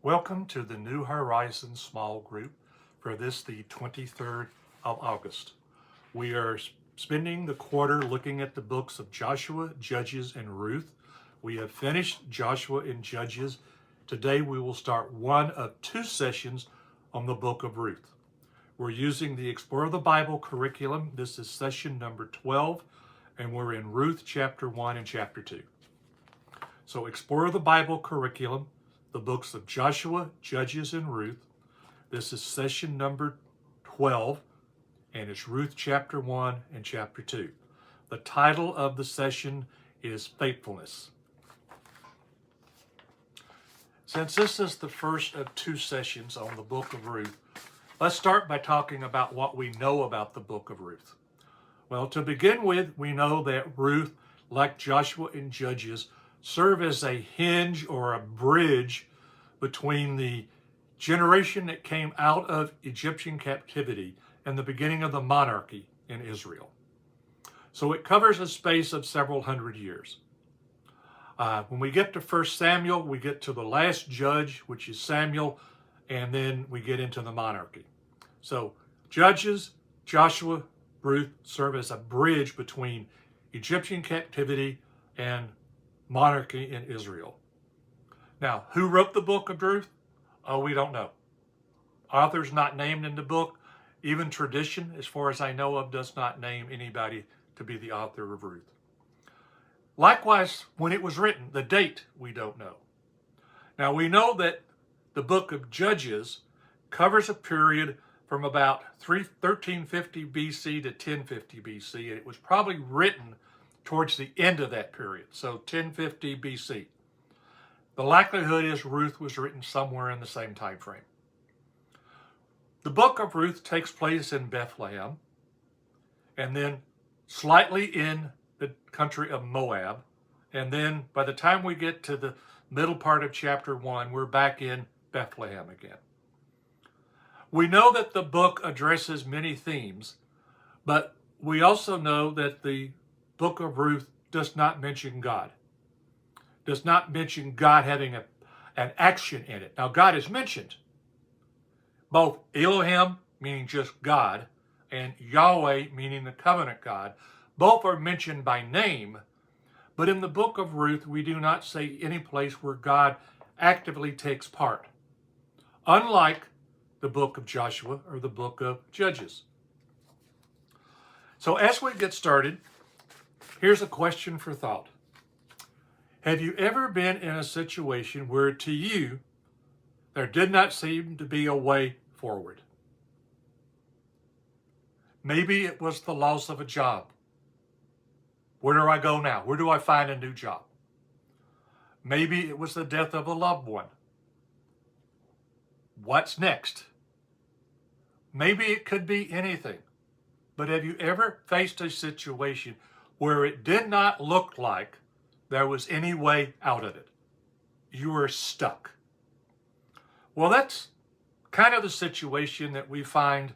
Welcome to the New Horizons small group for this, the 23rd of August. We are spending the quarter looking at the books of Joshua, Judges, and Ruth. We have finished Joshua and Judges. Today we will start one of two sessions on the book of Ruth. We're using the Explore the Bible curriculum. This is session number 12, and we're in Ruth chapter 1 and chapter 2. So Explore the Bible curriculum, the books of Joshua, Judges, and Ruth. This is session number 12, and it's Ruth chapter 1 and chapter 2. The title of the session is Faithfulness. Since this is the first of two sessions on the book of Ruth, let's start by talking about what we know about the book of Ruth. Well, to begin with, we know that Ruth, like Joshua and Judges, serve as a hinge or a bridge between the generation that came out of Egyptian captivity and the beginning of the monarchy in Israel. So it covers a space of several hundred years. When we get to 1 Samuel, we get to the last judge, which is Samuel, and then we get into the monarchy. So Judges, Joshua, Ruth serve as a bridge between Egyptian captivity and monarchy in Israel. Now, who wrote the book of Ruth? Oh, we don't know. Author's not named in the book. Even tradition, as far as I know of, does not name anybody to be the author of Ruth. Likewise, when it was written, the date, we don't know. Now, we know that the book of Judges covers a period from about 1350 BC to 1050 BC, and it was probably written towards the end of that period, so 1050 BC. The likelihood is Ruth was written somewhere in the same time frame. The book of Ruth takes place in Bethlehem, and then slightly in the country of Moab, and then by the time we get to the middle part of chapter 1, we're back in Bethlehem again. We know that the book addresses many themes, but we also know that the book of Ruth does not mention God. Does not mention God having an action in it. Now, God is mentioned. Both Elohim, meaning just God, and Yahweh, meaning the covenant God, both are mentioned by name, but in the book of Ruth, we do not see any place where God actively takes part, unlike the book of Joshua or the book of Judges. So as we get started, here's a question for thought. Have you ever been in a situation where to you there did not seem to be a way forward? Maybe it was the loss of a job. Where do I go now? Where do I find a new job? Maybe it was the death of a loved one. What's next? Maybe it could be anything. But have you ever faced a situation where it did not look like there was any way out of it? You were stuck. Well, that's kind of the situation that we find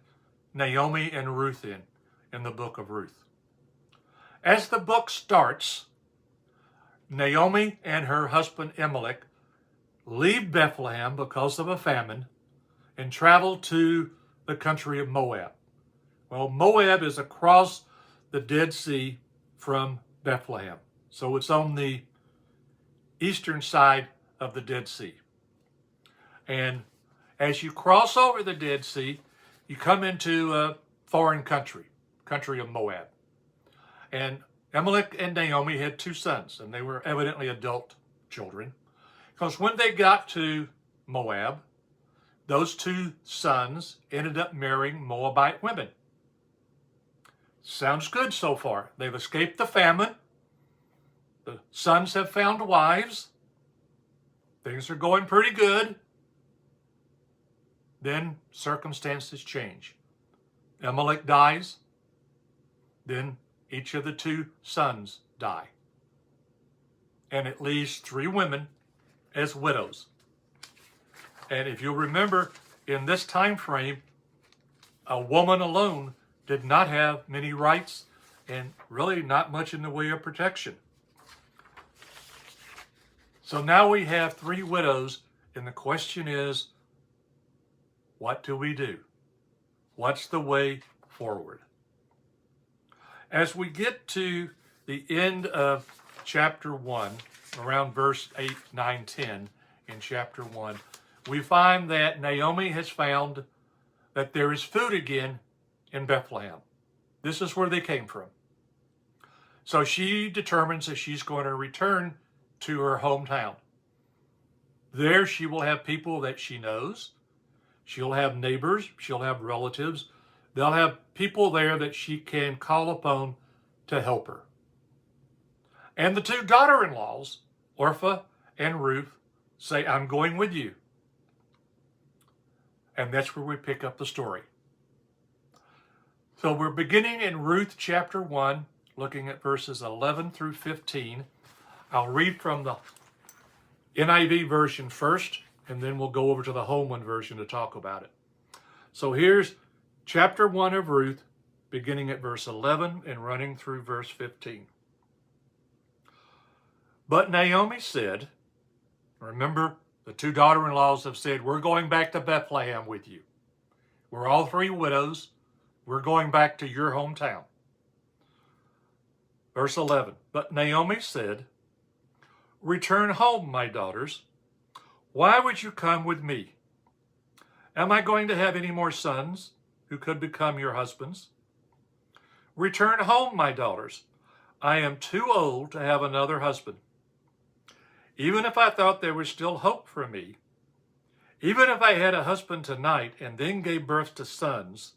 Naomi and Ruth in the book of Ruth. As the book starts, Naomi and her husband Elimelech leave Bethlehem because of a famine and travel to the country of Moab. Well, Moab is across the Dead Sea from Bethlehem. So it's on the eastern side of the Dead Sea. And as you cross over the Dead Sea, you come into a foreign country of Moab. And Elimelech and Naomi had two sons, and they were evidently adult children. Because when they got to Moab, those two sons ended up marrying Moabite women. Sounds good so far. They've escaped the famine. The sons have found wives. Things are going pretty good. Then circumstances change. Elimelech dies. Then each of the two sons die. And it leaves three women as widows. And if you'll remember, in this time frame, a woman alone did not have many rights and really not much in the way of protection. So now we have three widows And the question is, what do we do? What's the way forward? As we get to the end of chapter 1, around verse 8, 9, 10 in chapter 1, we find that Naomi has found that there is food again in Bethlehem. This is where they came from. So she determines that she's going to return to her hometown. There she will have people that she knows. She'll have neighbors. She'll have relatives. They'll have people there that she can call upon to help her. And the two daughter-in-laws, Orpah and Ruth, say, I'm going with you. And that's where we pick up the story. So we're beginning in Ruth chapter 1, looking at verses 11 through 15. I'll read from the NIV version first, and then we'll go over to the Holman version to talk about it. So here's chapter 1 of Ruth, beginning at verse 11 and running through verse 15. But Naomi said, remember, the two daughter-in-laws have said, we're going back to Bethlehem with you. We're all three widows. We're going back to your hometown. Verse 11, but Naomi said, return home, my daughters. Why would you come with me? Am I going to have any more sons who could become your husbands? Return home, my daughters. I am too old to have another husband. Even if I thought there was still hope for me, even if I had a husband tonight and then gave birth to sons,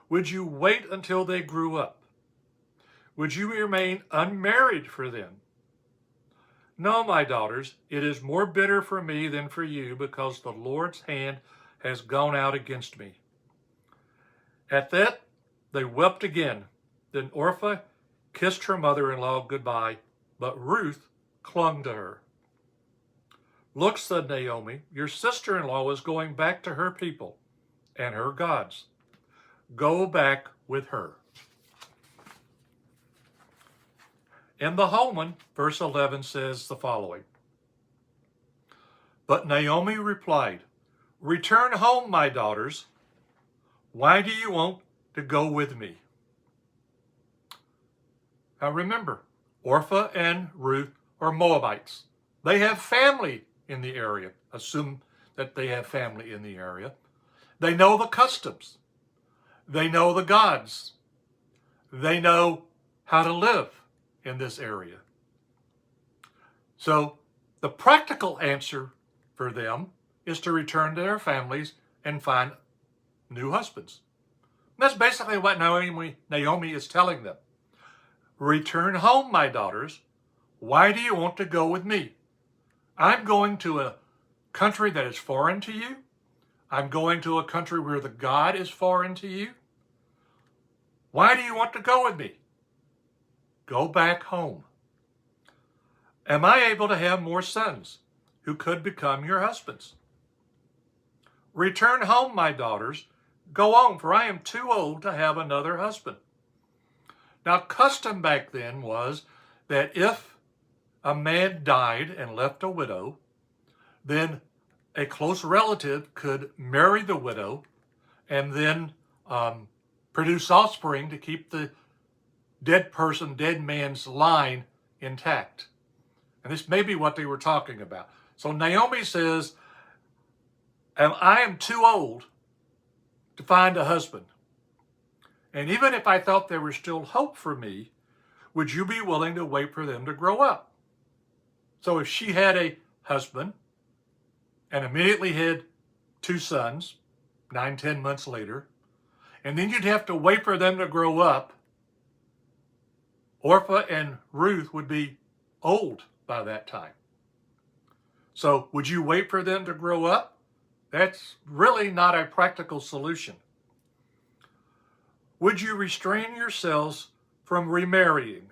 would you wait until they grew up? Would you remain unmarried for them? No, my daughters, it is more bitter for me than for you, because the Lord's hand has gone out against me. At that, they wept again. Then Orpah kissed her mother-in-law goodbye, but Ruth clung to her. Look, said Naomi, your sister-in-law is going back to her people and her gods. Go back with her. In the Holman, verse 11 says the following. But Naomi replied, return home, my daughters. Why do you want to go with me? Now remember, Orpah and Ruth are Moabites. They have family in the area. Assume that they have family in the area. They know the customs. They know the gods. They know how to live in this area. So the practical answer for them is to return to their families and find new husbands. And that's basically what Naomi is telling them. Return home, my daughters. Why do you want to go with me? I'm going to a country that is foreign to you. I'm going to a country where the God is foreign to you. Why do you want to go with me? Go back home. Am I able to have more sons who could become your husbands? Return home, my daughters. Go on, for I am too old to have another husband. Now, custom back then was that if a man died and left a widow, then a close relative could marry the widow and then produce offspring to keep the dead man's line intact. And this may be what they were talking about. So Naomi says, I am too old to find a husband. And even if I thought there was still hope for me, would you be willing to wait for them to grow up? So if she had a husband and immediately had two sons, 9-10 months later, and then you'd have to wait for them to grow up, Orpah and Ruth would be old by that time. So would you wait for them to grow up? That's really not a practical solution. Would you restrain yourselves from remarrying?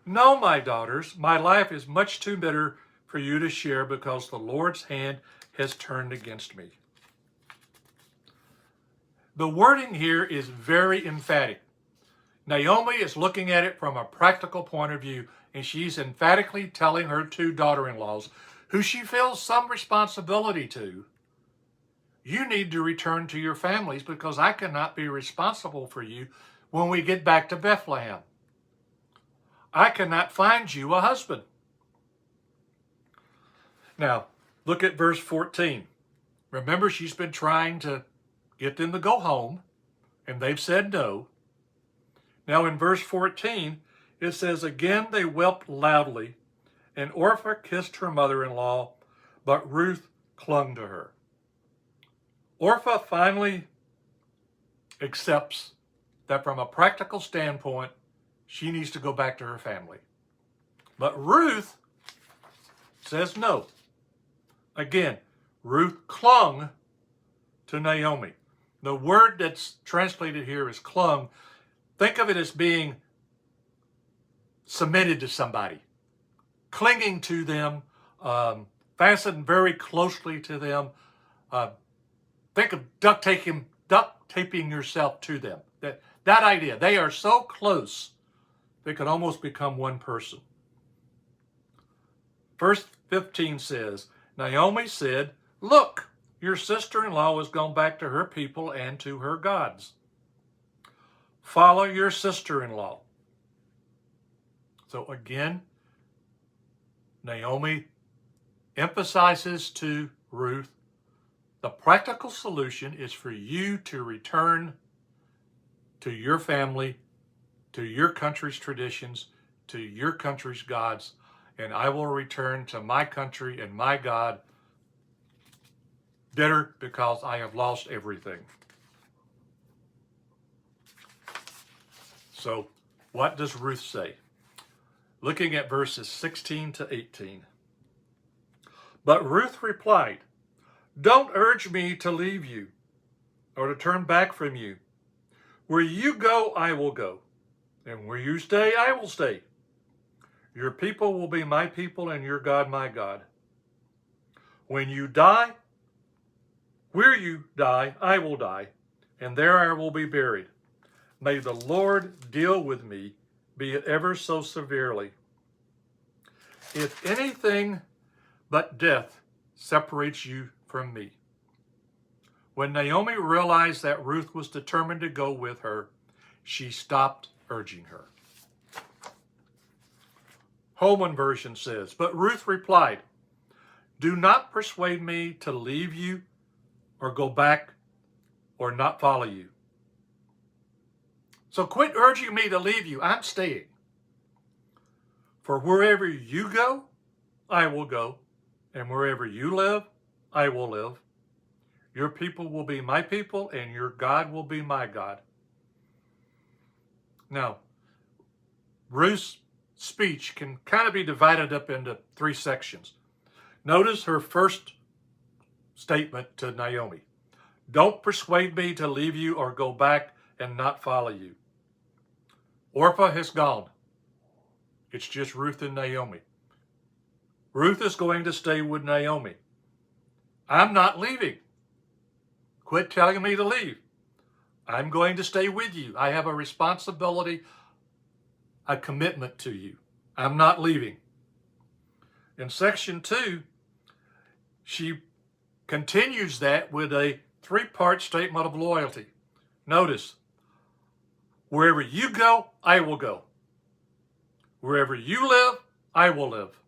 No, my daughters, my life is much too bitter for you to share because the Lord's hand has turned against me. The wording here is very emphatic. Naomi is looking at it from a practical point of view, and she's emphatically telling her two daughter-in-laws who she feels some responsibility to, you need to return to your families because I cannot be responsible for you when we get back to Bethlehem. I cannot find you a husband. Now, look at verse 14. Remember, she's been trying to get them to go home, and they've said no. Now, in verse 14, it says, again they wept loudly, and Orpah kissed her mother-in-law, but Ruth clung to her. Orpah finally accepts that from a practical standpoint, she needs to go back to her family. But Ruth says no. Again, Ruth clung to Naomi. The word that's translated here is clung. Think of it as being submitted to somebody, clinging to them, fastened very closely to them. Think of duct taping yourself to them. That idea. They are so close, they could almost become one person. Verse 15 says, Naomi said, look, your sister-in-law has gone back to her people and to her gods. Follow your sister-in-law. So again, Naomi emphasizes to Ruth, the practical solution is for you to return to your family, to your country's traditions, to your country's gods, and I will return to my country and my God bitter because I have lost everything. So what does Ruth say? Looking at verses 16 to 18. But Ruth replied, don't urge me to leave you or to turn back from you. Where you go, I will go, and where you stay, I will stay. Your people will be my people, and your God my God. When you die, where you die, I will die, and there I will be buried. May the Lord deal with me, be it ever so severely. If anything but death separates you from me. When Naomi realized that Ruth was determined to go with her, she stopped urging her. Holman version says, but Ruth replied, do not persuade me to leave you or go back or not follow you. So quit urging me to leave you. I'm staying. For wherever you go, I will go, and wherever you live, I will live. Your people will be my people, and your God will be my God. Now, Ruth's speech can kind of be divided up into three sections. Notice her first statement to Naomi. Don't persuade me to leave you or go back and not follow you. Orpah has gone. It's just Ruth and Naomi. Ruth is going to stay with Naomi. I'm not leaving. Quit telling me to leave. I'm going to stay with you. I have a responsibility, a commitment to you. I'm not leaving. In section 2, she continues that with a 3-part statement of loyalty. Notice, wherever you go, I will go. Wherever you live, I will live.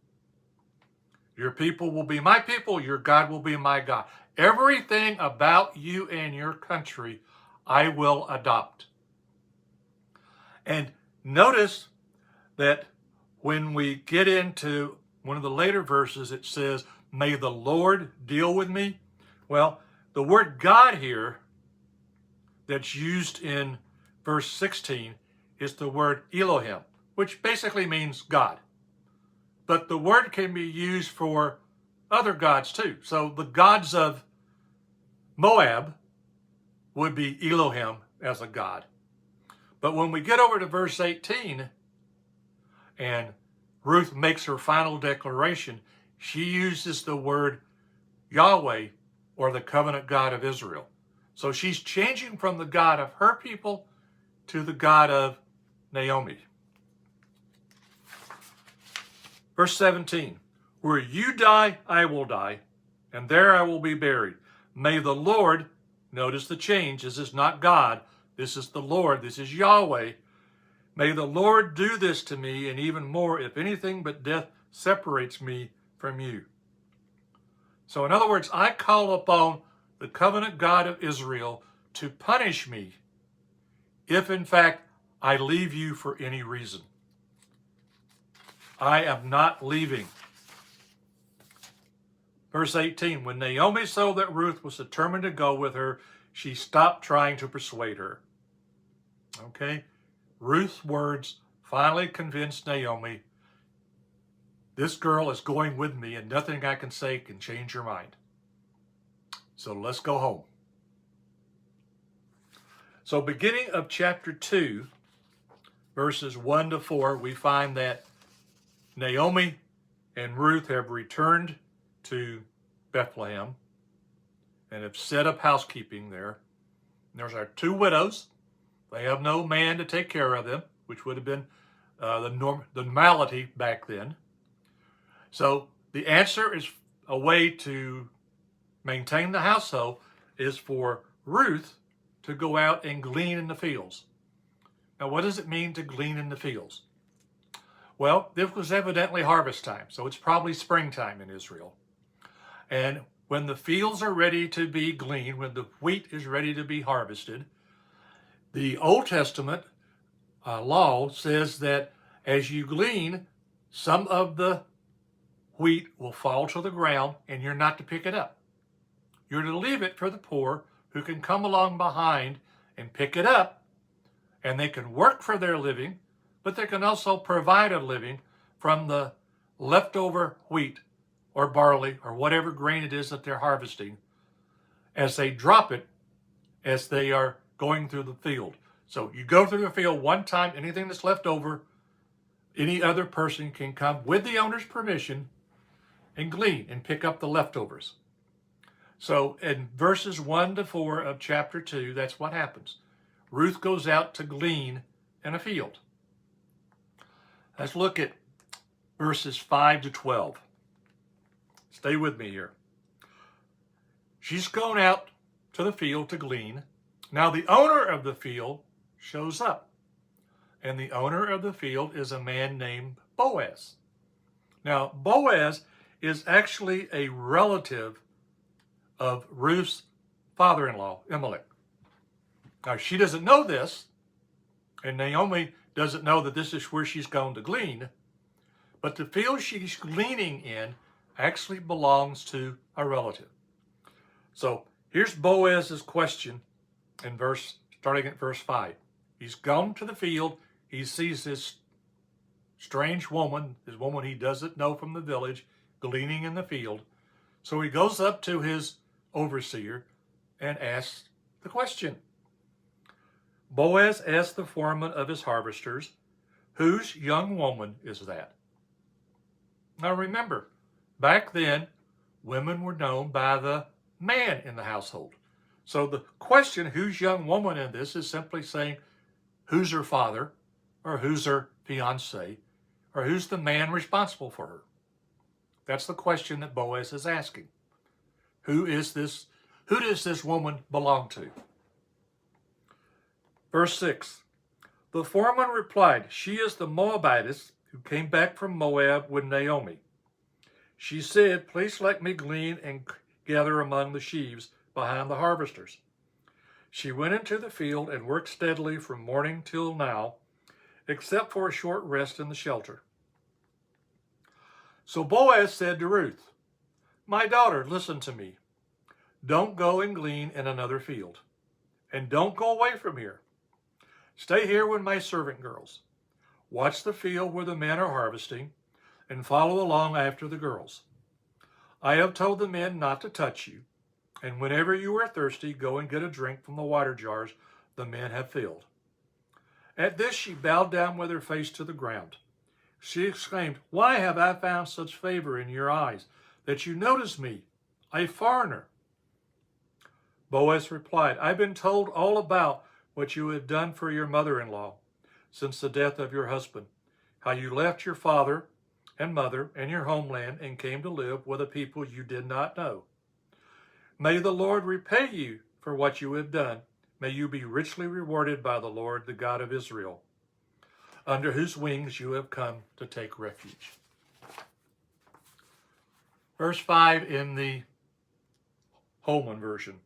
Your people will be my people. Your God will be my God. Everything about you and your country, I will adopt. And notice that when we get into one of the later verses, it says, may the Lord deal with me. Well, the word God here that's used in verse 16 is the word Elohim, which basically means God. But the word can be used for other gods too. So the gods of Moab would be Elohim as a god. But when we get over to verse 18 and Ruth makes her final declaration, she uses the word Yahweh, or the covenant God of Israel. So she's changing from the God of her people to the God of Naomi. Verse 17, Where you die, I will die, and there I will be buried. May the Lord," notice the change, this is not God, this is the Lord, this is Yahweh. "May the Lord do this to me, and even more, if anything but death separates me from you." So in other words, I call upon the covenant God of Israel to punish me if in fact I leave you for any reason. I am not leaving. Verse 18, when Naomi saw that Ruth was determined to go with her, she stopped trying to persuade her. Okay? Ruth's words finally convinced Naomi, this girl is going with me and nothing I can say can change her mind. So let's go home. So beginning of chapter 2, verses 1 to 4, we find that Naomi and Ruth have returned to Bethlehem and have set up housekeeping there. And there's our two widows. They have no man to take care of them, which would have been the normality back then. So the answer is a way to maintain the household is for Ruth to go out and glean in the fields. Now, what does it mean to glean in the fields? Well, this was evidently harvest time, so it's probably springtime in Israel. And when the fields are ready to be gleaned, when the wheat is ready to be harvested, the Old Testament law says that as you glean, some of the wheat will fall to the ground and you're not to pick it up. You're to leave it for the poor who can come along behind and pick it up, and they can work for their living, but they can also provide a living from the leftover wheat or barley or whatever grain it is that they're harvesting as they drop it as they are going through the field. So you go through the field one time, anything that's left over, any other person can come with the owner's permission and glean and pick up the leftovers. So in verses 1 to 4 of chapter 2, that's what happens. Ruth goes out to glean in a field. Let's look at verses 5 to 12. Stay with me here. She's gone out to the field to glean. Now the owner of the field shows up. And the owner of the field is a man named Boaz. Now Boaz is actually a relative of Ruth's father-in-law, Elimelech. Now she doesn't know this, and Naomi doesn't know that this is where she's going to glean, but the field she's gleaning in actually belongs to a relative. So here's Boaz's question starting at verse 5. He's gone to the field. He sees this strange woman, this woman he doesn't know from the village, gleaning in the field. So he goes up to his overseer and asks the question. Boaz asked the foreman of his harvesters, "Whose young woman is that?" Now remember, back then, women were known by the man in the household. So the question, whose young woman in this, is simply saying, who's her father, or who's her fiancé, or who's the man responsible for her? That's the question that Boaz is asking. Who is this? Who does this woman belong to? Verse 6. The foreman replied, "She is the Moabitess who came back from Moab with Naomi. She said, 'Please let me glean and gather among the sheaves behind the harvesters.' She went into the field and worked steadily from morning till now, except for a short rest in the shelter." So Boaz said to Ruth, "My daughter, listen to me. Don't go and glean in another field, and don't go away from here. Stay here with my servant girls. Watch the field where the men are harvesting, and follow along after the girls. I have told the men not to touch you, and whenever you are thirsty, go and get a drink from the water jars the men have filled." At this she bowed down with her face to the ground. She exclaimed, "Why have I found such favor in your eyes, that you notice me, a foreigner?" Boaz replied, "I've been told all about what you have done for your mother-in-law since the death of your husband, how you left your father and mother and your homeland and came to live with a people you did not know. May the Lord repay you for what you have done. May you be richly rewarded by the Lord, the God of Israel, under whose wings you have come to take refuge. Verse 5 in the Holman version.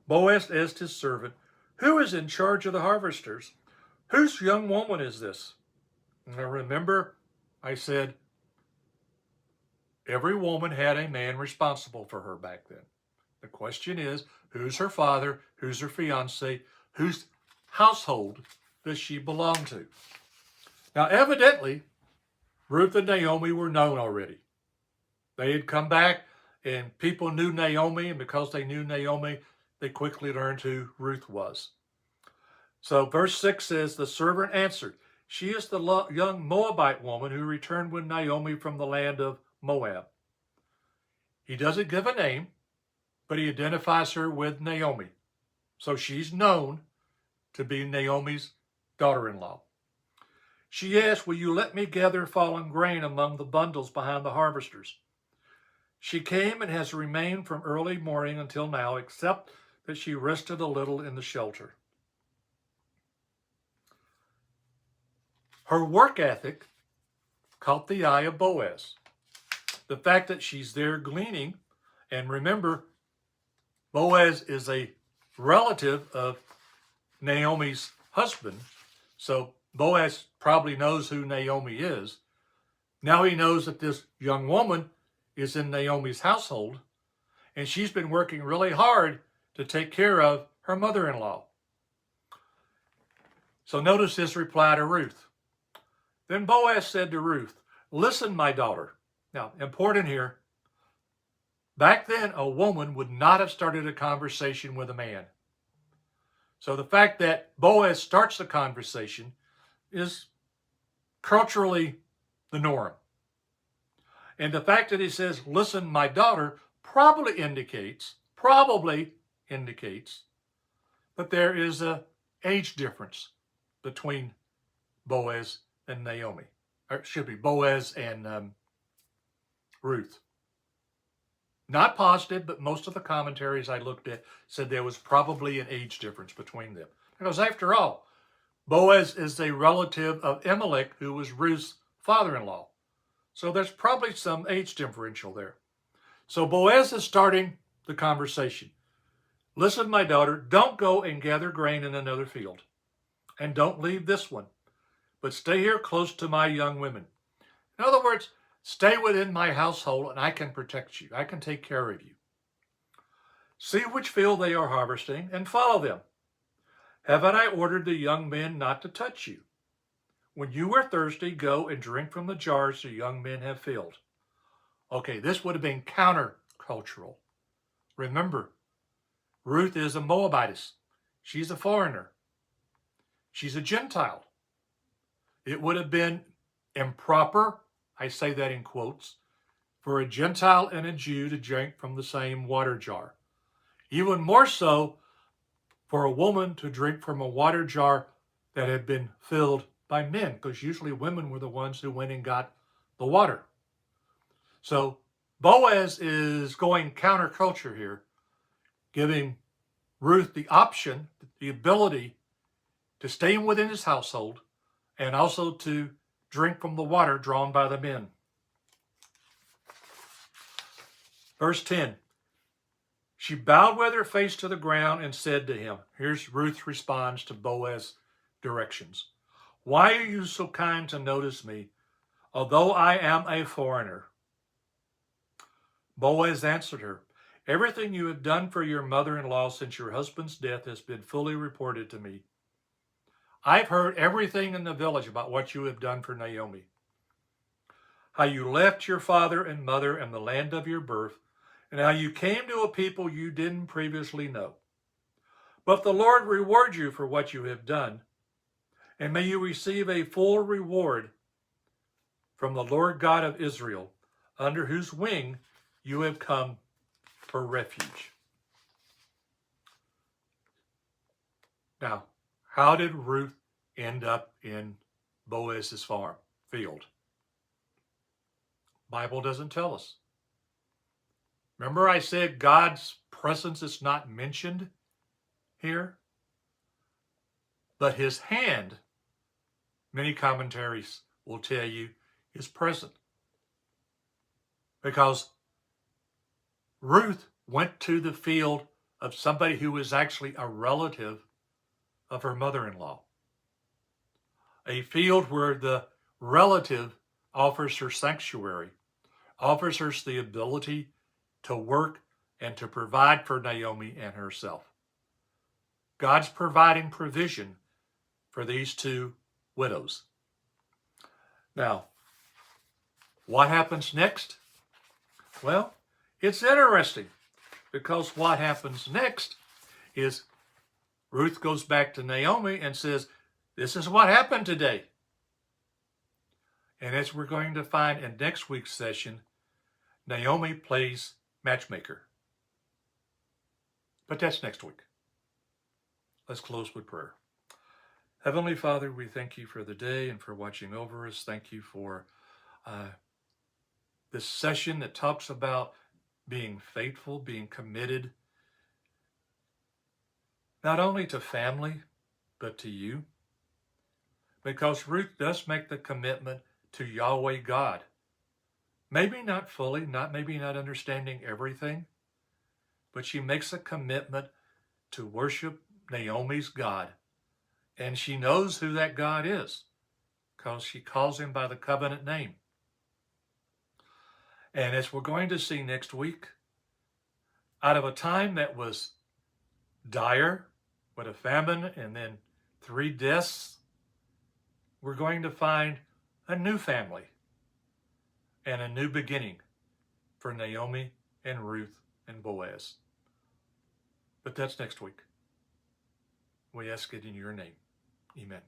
Boaz asked his servant, "Who is in charge of the harvesters? Whose young woman is this?" Now remember, I said every woman had a man responsible for her back then. The question is, who's her father? Who's her fiance? Whose household does she belong to? Now, evidently, Ruth and Naomi were known already. They had come back, and people knew Naomi, and because they knew Naomi, they quickly learned who Ruth was. So verse 6 says, the servant answered, "She is the young Moabite woman who returned with Naomi from the land of Moab." He doesn't give a name, but he identifies her with Naomi. So she's known to be Naomi's daughter-in-law. She asked, "Will you let me gather fallen grain among the bundles behind the harvesters?" She came and has remained from early morning until now, except that she rested a little in the shelter. Her work ethic caught the eye of Boaz. The fact that she's there gleaning, and remember, Boaz is a relative of Naomi's husband, so Boaz probably knows who Naomi is. Now he knows that this young woman is in Naomi's household, and she's been working really hard to take care of her mother-in-law. So notice his reply to Ruth. Then Boaz said to Ruth, "Listen, my daughter." Now, important here, back then a woman would not have started a conversation with a man. So the fact that Boaz starts the conversation is culturally the norm. And the fact that he says, "Listen, my daughter," probably indicates that there is an age difference between Boaz and Naomi. Or it should be Boaz and Ruth. Not positive, but most of the commentaries I looked at said there was probably an age difference between them. Because after all, Boaz is a relative of Elimelech, who was Ruth's father-in-law. So there's probably some age differential there. So Boaz is starting the conversation. "Listen, my daughter, don't go and gather grain in another field. And don't leave this one, but stay here close to my young women." In other words, stay within my household and I can protect you. I can take care of you. "See which field they are harvesting and follow them. Haven't I ordered the young men not to touch you? When you are thirsty, go and drink from the jars the young men have filled." Okay, this would have been countercultural. Remember, Ruth is a Moabitess. She's a foreigner. She's a Gentile. It would have been improper, I say that in quotes, for a Gentile and a Jew to drink from the same water jar. Even more so for a woman to drink from a water jar that had been filled by men, because usually women were the ones who went and got the water. So Boaz is going counterculture here, giving Ruth the option, the ability to stay within his household and also to drink from the water drawn by the men. Verse 10, she bowed with her face to the ground and said to him, here's Ruth responds to Boaz's directions. "Why are you so kind to notice me, although I am a foreigner?" Boaz answered her, "Everything you have done for your mother-in-law since your husband's death has been fully reported to me. I've heard everything in the village about what you have done for Naomi. How you left your father and mother and the land of your birth, and how you came to a people you didn't previously know. But the Lord reward you for what you have done, and may you receive a full reward from the Lord God of Israel, under whose wing you have come for refuge." Now, how did Ruth end up in Boaz's field? Bible doesn't tell us. Remember I said God's presence is not mentioned here? But his hand, many commentaries will tell you, is present. Because Ruth went to the field of somebody who was actually a relative of her mother-in-law. A field where the relative offers her sanctuary, offers her the ability to work and to provide for Naomi and herself. God's providing provision for these two widows. Now, what happens next? Well, it's interesting because what happens next is Ruth goes back to Naomi and says, this is what happened today. And as we're going to find in next week's session, Naomi plays matchmaker. But that's next week. Let's close with prayer. Heavenly Father, we thank you for the day and for watching over us. Thank you for this session that talks about being faithful, being committed, not only to family, but to you. Because Ruth does make the commitment to Yahweh God. Maybe not fully, maybe not understanding everything, but she makes a commitment to worship Naomi's God. And she knows who that God is because she calls him by the covenant name. And as we're going to see next week, out of a time that was dire with a famine and then 3 deaths, we're going to find a new family and a new beginning for Naomi and Ruth and Boaz. But that's next week. We ask it in your name. Amen.